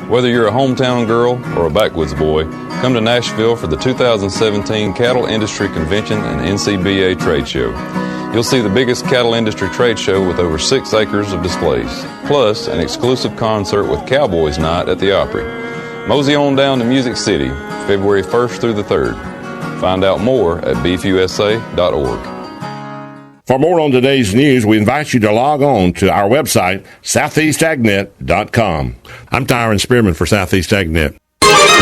Whether you're a hometown girl or a backwoods boy, come to Nashville for the 2017 Cattle Industry Convention and NCBA Trade Show. You'll see the biggest cattle industry trade show with over 6 acres of displays, plus an exclusive concert with Cowboys Night at the Opry. Mosey on down to Music City, February 1st through the 3rd. Find out more at beefusa.org. For more on today's news, we invite you to log on to our website, southeastagnet.com. I'm Tyron Spearman for Southeast AgNet.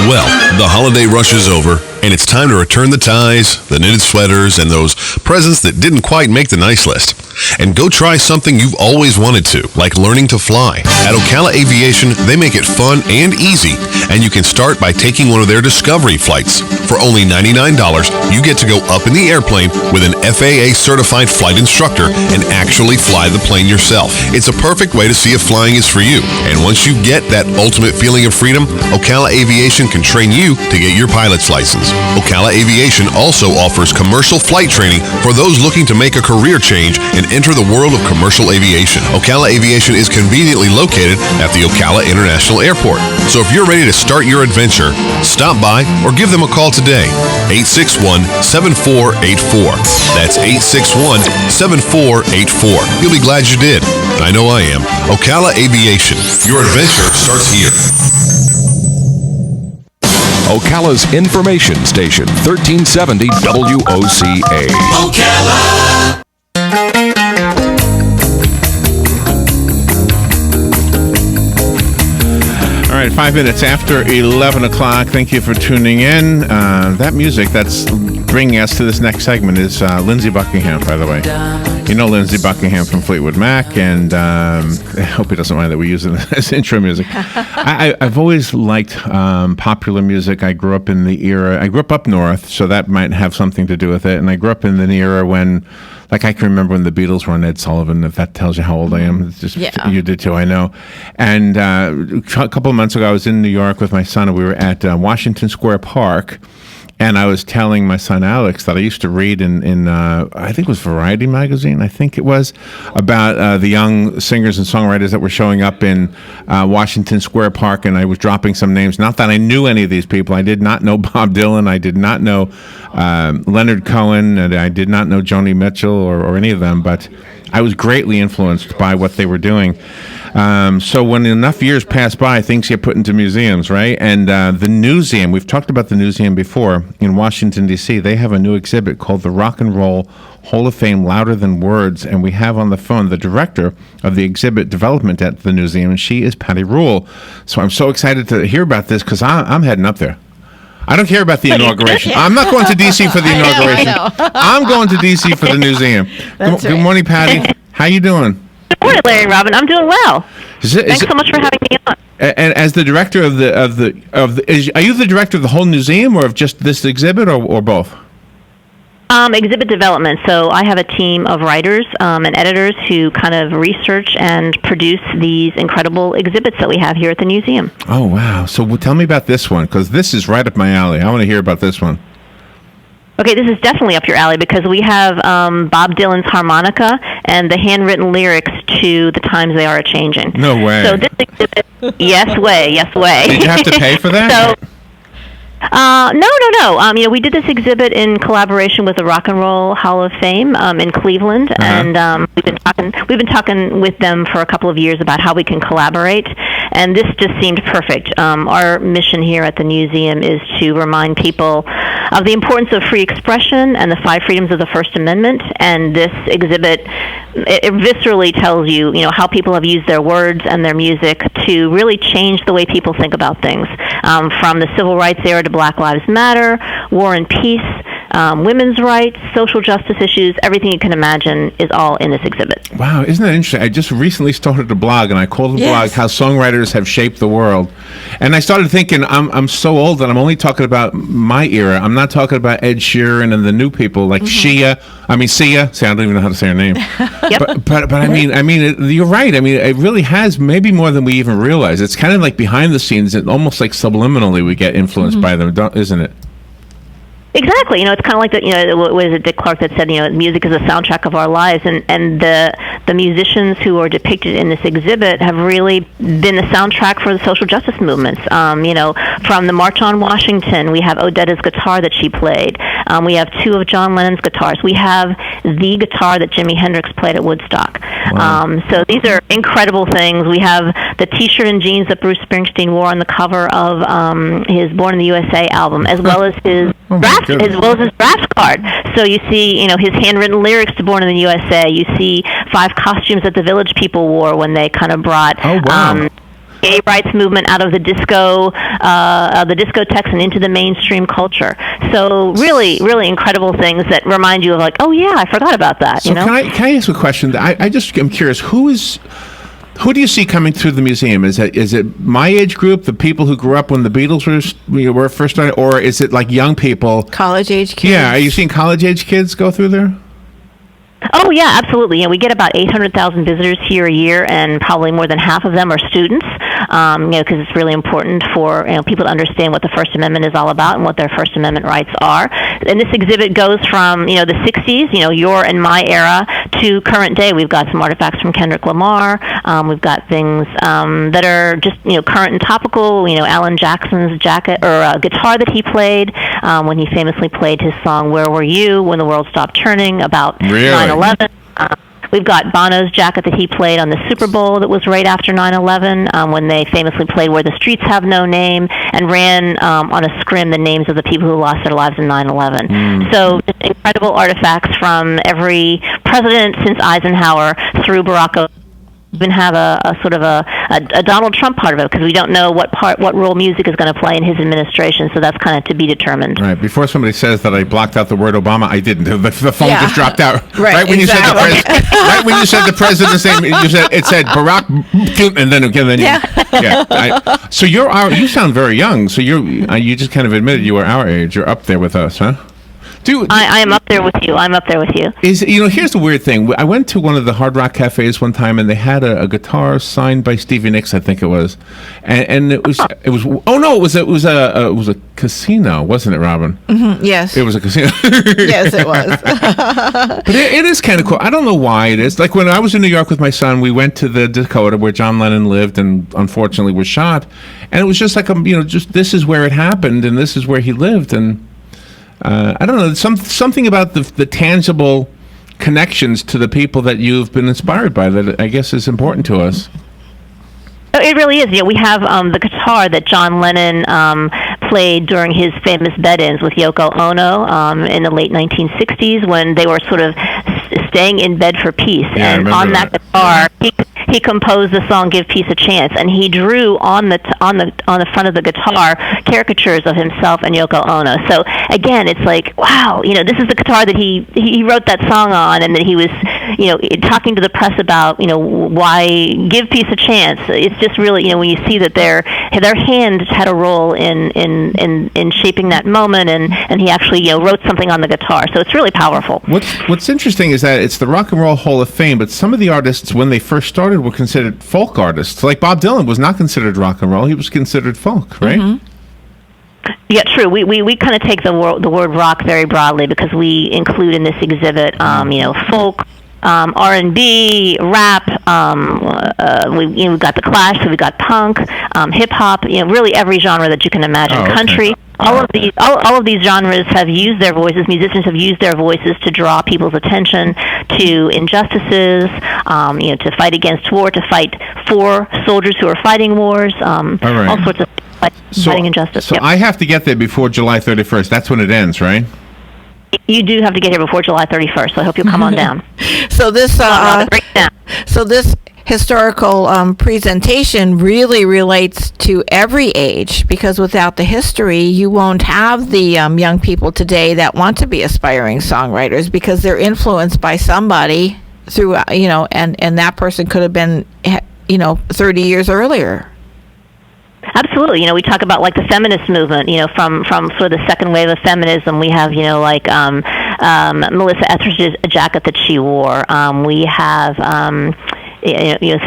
Well, the holiday rush is over, and it's time to return the ties, the knitted sweaters, and those presents that didn't quite make the nice list. And go try something you've always wanted to, like learning to fly. At Ocala Aviation, they make it fun and easy, and you can start by taking one of their Discovery flights. For only $99, you get to go up in the airplane with an FAA-certified flight instructor and actually fly the plane yourself. It's a perfect way to see if flying is for you. And once you get that ultimate feeling of freedom, Ocala Aviation can train you to get your pilot's license. Ocala Aviation also offers commercial flight training for those looking to make a career change and enter the world of commercial aviation. Ocala Aviation is conveniently located at the Ocala International Airport. So if you're ready to start your adventure, stop by or give them a call today. 861-7484. That's 861-7484. You'll be glad you did. I know I am. Ocala Aviation. Your adventure starts here. Ocala's information station, 1370 WOCA. Ocala! All right, 5 minutes after 11 o'clock. Thank you for tuning in. That music that's bringing us to this next segment is Lindsey Buckingham, by the way. You know Lindsey Buckingham from Fleetwood Mac, and I hope he doesn't mind that we use it as intro music. I've always liked popular music. I grew up in the era, I grew up north, so that might have something to do with it, and I grew up in the era when, like, I can remember when the Beatles were on Ed Sullivan, if that tells you how old I am. It's just, yeah. You did too, I know. And a couple of months ago, I was in New York with my son, and we were at Washington Square Park. And I was telling my son Alex that I used to read in I think it was Variety magazine, I think it was, about the young singers and songwriters that were showing up in Washington Square Park, and I was dropping some names. Not that I knew any of these people. I did not know Bob Dylan. I did not know Leonard Cohen, and I did not know Joni Mitchell or any of them, but I was greatly influenced by what they were doing. So when enough years pass by, things get put into museums, right? And the Newseum, we've talked about the Newseum before in Washington, D.C. They have a new exhibit called the Rock and Roll Hall of Fame Louder Than Words. And we have on the phone the director of the exhibit development at the Newseum, and she is Patty Rhule. So I'm so excited to hear about this because I'm heading up there. I don't care about the inauguration. I'm not going to D.C. for the inauguration. I know. I'm going to D.C. for the Newseum. Good morning, Patty. How you doing? Good morning, Larry Robin. I'm doing well. Thanks so much for having me on. And as the director of the are you the director of the whole museum or of just this exhibit or both? Exhibit development. So I have a team of writers and editors who kind of research and produce these incredible exhibits that we have here at the Newseum. Oh, wow. So tell me about this one, because this is right up my alley. I want to hear about this one. Okay, this is definitely up your alley because we have Bob Dylan's harmonica and the handwritten lyrics to The Times They Are A-Changing. No way. So this exhibit, yes way. Did you have to pay for that? No. We did this exhibit in collaboration with the Rock and Roll Hall of Fame in Cleveland, and we've been talking with them for a couple of years about how we can collaborate, and this just seemed perfect. Our mission here at the Newseum is to remind people of the importance of free expression and the 5 freedoms of the First Amendment, and this exhibit it viscerally tells you, how people have used their words and their music to really change the way people think about things, from the Civil Rights era to Black Lives Matter, War and Peace, women's rights, social justice issues, everything you can imagine is all in this exhibit. Wow, isn't that interesting? I just recently started a blog, and I called the blog How Songwriters Have Shaped the World. And I started thinking, I'm so old that I'm only talking about my era. I'm not talking about Ed Sheeran and the new people like Sia. See, I don't even know how to say her name. Yep. But I mean, you're right. I mean, it really has maybe more than we even realize. It's kind of like behind the scenes, and almost like subliminally we get influenced by them, isn't it? Exactly. It's kind of like was it Dick Clark that said, music is a soundtrack of our lives, and the musicians who are depicted in this exhibit have really been the soundtrack for the social justice movements. From the March on Washington, we have Odetta's guitar that she played. We have two of John Lennon's guitars. We have the guitar that Jimi Hendrix played at Woodstock. Wow. So these are incredible things. We have the T-shirt and jeans that Bruce Springsteen wore on the cover of his Born in the USA album, as well as his draft card. So you see, his handwritten lyrics to Born in the USA. You see 5 costumes that the Village People wore when they kind of brought gay rights movement out of the discotheques and into the mainstream culture. So really, really incredible things that remind you of like, oh yeah, I forgot about that. So can I ask a question? I'm curious. Who do you see coming through the museum? Is it my age group, the people who grew up when the Beatles were first started, or is it like young people, college age kids? Yeah, are you seeing college age kids go through there? Oh, yeah, absolutely. We get about 800,000 visitors here a year, and probably more than half of them are students, because it's really important for people to understand what the First Amendment is all about and what their First Amendment rights are. And this exhibit goes from, the 60s, your and my era, to current day. We've got some artifacts from Kendrick Lamar. We've got things that are just, current and topical. Alan Jackson's jacket or guitar that he played when he famously played his song "Where Were You When the World Stopped Turning" about 9/11. We've got Bono's jacket that he played on the Super Bowl that was right after 9/11 when they famously played "Where the Streets Have No Name" and ran on a scrim the names of the people who lost their lives in 9/11. So just incredible artifacts from every president since Eisenhower through Barack Obama. Even have a sort of a Donald Trump part of it, because we don't know what role music is going to play in his administration, so that's kind of to be determined. Right. Before somebody says that I blocked out the word Obama, I didn't. The phone just dropped out. Right when exactly. Right when you said the president's name, it said Barack, and then So you sound very young. So you just kind of admitted you were our age. You're up there with us, huh? I am up there with you. Here's the weird thing. I went to one of the Hard Rock cafes one time, and they had a guitar signed by Stevie Nicks, I think it was, and it was a casino, wasn't it, Robin? Mm-hmm, yes, it was a casino. Yes, it was. But it is kind of cool. I don't know why it is. Like when I was in New York with my son, we went to the Dakota where John Lennon lived, and unfortunately was shot, and it was just like just this is where it happened, and this is where he lived, and. I don't know, something about the tangible connections to the people that you've been inspired by that I guess is important to us. It really is. We have the guitar that John Lennon played during his famous bed-ins with Yoko Ono in the late 1960s when they were sort of staying in bed for peace. Yeah, and on that guitar, he composed the song "Give Peace a Chance," and he drew on the front of the guitar caricatures of himself and Yoko Ono. So again, it's like, wow, this is the guitar that he wrote that song on, and that he was, talking to the press about, why give peace a chance. It's just really, when you see that their hand had a role in shaping that moment, and he actually wrote something on the guitar. So it's really powerful. What's interesting is that it's the Rock and Roll Hall of Fame, but some of the artists when they first started were considered folk artists. Like Bob Dylan was not considered rock and roll; he was considered folk, right? Mm-hmm. Yeah, true. We kind of take the word rock very broadly because we include in this exhibit, folk, R&B, rap. We've got the Clash, so we've got punk, hip hop. Really every genre that you can imagine. Okay. Country. All of these genres have used their voices. Musicians have used their voices to draw people's attention to injustices, to fight against war, to fight for soldiers who are fighting wars. All sorts of fighting injustice. So I have to get there before July 31st. That's when it ends, right? You do have to get here before July 31st. So I hope you'll come on down. So this historical presentation really relates to every age, because without the history, you won't have the young people today that want to be aspiring songwriters, because they're influenced by somebody through, and that person could have been, 30 years earlier. Absolutely. We talk about like the feminist movement, from sort of the second wave of feminism. We have, Melissa Etheridge's jacket that she wore. We have,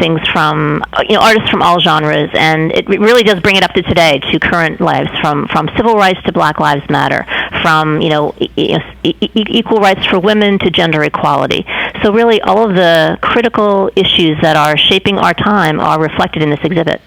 things from, artists from all genres. And it really does bring it up to today, to current lives, from civil rights to Black Lives Matter, from equal rights for women to gender equality. So really, all of the critical issues that are shaping our time are reflected in this exhibit.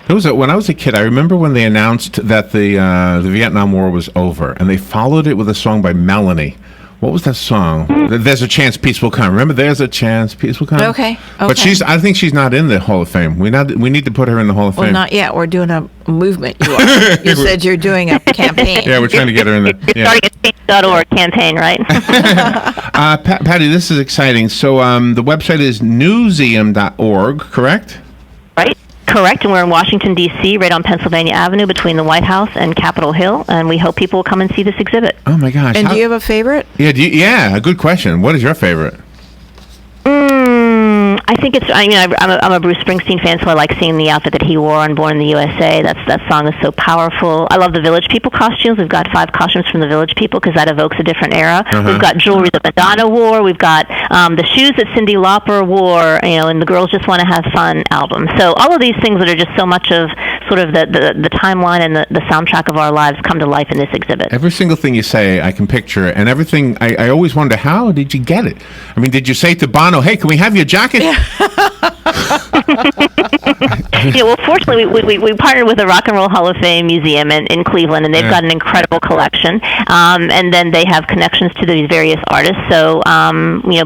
When I was a kid, I remember when they announced that the Vietnam War was over, and they followed it with a song by Melanie. What was that song? There's a chance peace will come. Remember, there's a chance peace will come. Okay. But I think she's not in the Hall of Fame. We need to put her in the Hall of Fame. Well, not yet. We're doing a movement. You are. You said you're doing a campaign. Yeah, we're trying to get her in there. You're starting a change.org campaign, right? Patty, this is exciting. So the website is newseum.org, correct? Right. Correct, and we're in Washington, D.C., right on Pennsylvania Avenue between the White House and Capitol Hill, and we hope people will come and see this exhibit. Oh, my gosh. And do you have a favorite? Yeah, a good question. What is your favorite? I think it's, I'm a Bruce Springsteen fan, so I like seeing the outfit that he wore on Born in the USA. That song is so powerful. I love the Village People costumes. We've got 5 costumes from the Village People because that evokes a different era. We've got jewelry that Madonna wore. We've got the shoes that Cyndi Lauper wore, and the Girls Just Want to Have Fun album. So all of these things that are just so much of sort of the timeline and the soundtrack of our lives come to life in this exhibit. Every single thing you say, I can picture it, and everything, I always wonder, how did you get it? I mean, did you say to Bono, hey, can we have your jacket? Yeah. Well, fortunately, we partnered with the Rock and Roll Hall of Fame Museum in Cleveland, and they've got an incredible collection. And then they have connections to these various artists. So,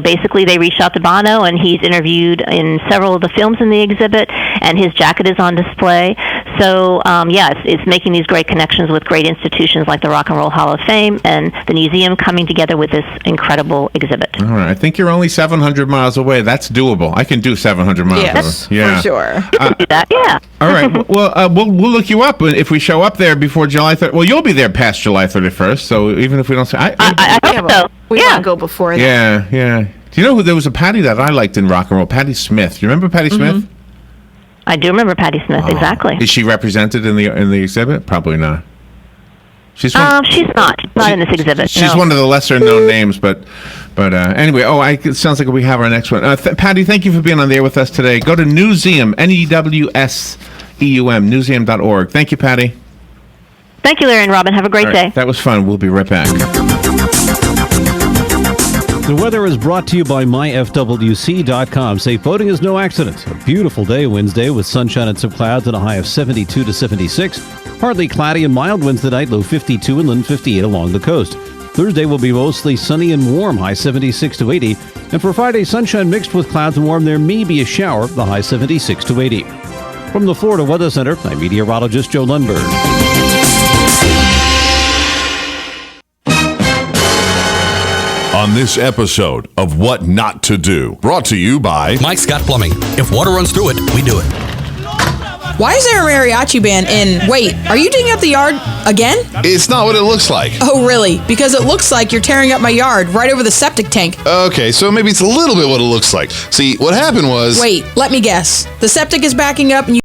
basically, they reached out to Bono, and he's interviewed in several of the films in the exhibit, and his jacket is on display. So, it's making these great connections with great institutions like the Rock and Roll Hall of Fame and the Newseum coming together with this incredible exhibit. All right. I think you're only 700 miles away. That's doable. I can do 700 miles. Yes, for sure. Do that, yeah. All right. Well, we'll look you up if we show up there before July 30th. Well, you'll be there past July 31st, so even if we don't say... I hope so. We want to go before that. Yeah. Do you know there was a Patty that I liked in rock and roll? Patty Smith. Do you remember Patty Smith? I do remember Patty Smith, exactly. Is she represented in the exhibit? Probably not. She's not. She's not in this exhibit. She's one of the lesser known names, but anyway. It sounds like we have our next one. Patty, thank you for being on the air with us today. Go to Newseum, Newseum, Newseum.org. Thank you, Patty. Thank you, Larry and Robin. Have a great day. That was fun. We'll be right back. The weather is brought to you by myfwc.com. Safe boating is no accident. A beautiful day Wednesday with sunshine and some clouds and a high of 72 to 76. Partly cloudy and mild winds tonight, low 52 and then 58 along the coast. Thursday will be mostly sunny and warm, high 76 to 80. And for Friday, sunshine mixed with clouds and warm. There may be a shower, the high 76 to 80. From the Florida Weather Center, I'm meteorologist Joe Lundberg. On this episode of What Not to Do, brought to you by Mike's Got Plumbing. If water runs through it, we do it. Why is there a mariachi band in... Wait, are you digging up the yard again? It's not what it looks like. Oh, really? Because it looks like you're tearing up my yard right over the septic tank. Okay, so maybe it's a little bit what it looks like. See, what happened was... Wait, let me guess. The septic is backing up and you